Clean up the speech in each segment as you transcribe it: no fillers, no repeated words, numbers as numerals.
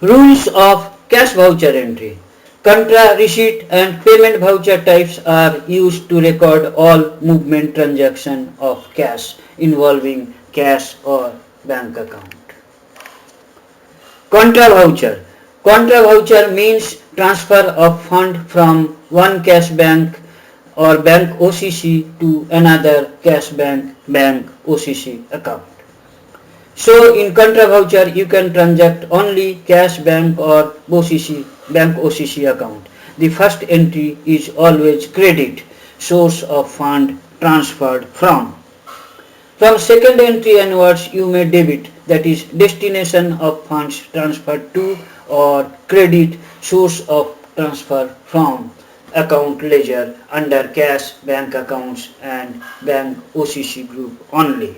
Rules of cash voucher entry. Contra receipt and payment voucher types are used to record all movement transaction of cash involving cash or bank account. Contra voucher. Contra voucher means transfer of fund from one cash bank or bank OCC to another cash bank OCC account. So in contra voucher you can transact only cash bank or bank OCC account. The first entry is always credit, source of fund transferred from. From second entry onwards you may debit, that is destination of funds transferred to, or credit, source of transfer from account ledger under cash bank accounts and bank OCC group only.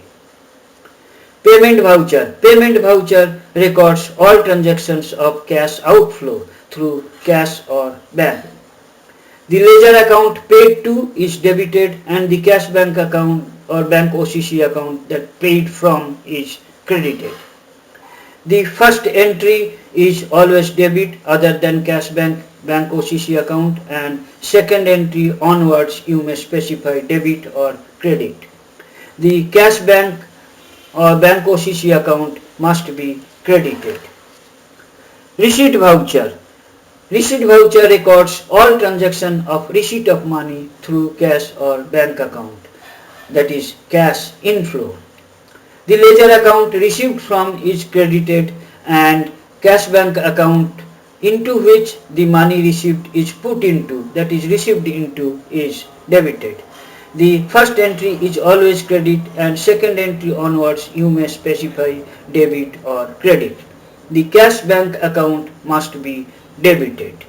Payment voucher. Payment voucher records all transactions of cash outflow through cash or bank. The ledger account paid to is debited and the cash bank account or bank OCC account that paid from is credited. The first entry is always debit other than cash bank OCC account, and second entry onwards you may specify debit or credit. The cash bank or bank OCC account must be credited. Receipt voucher. Receipt voucher records all transaction of receipt of money through cash or bank account, that is cash inflow. The ledger account received from is credited and cash bank account into which the money received is put into, that is received into, is debited. The first entry is always credit and second entry onwards you may specify debit or credit. The cash bank account must be debited.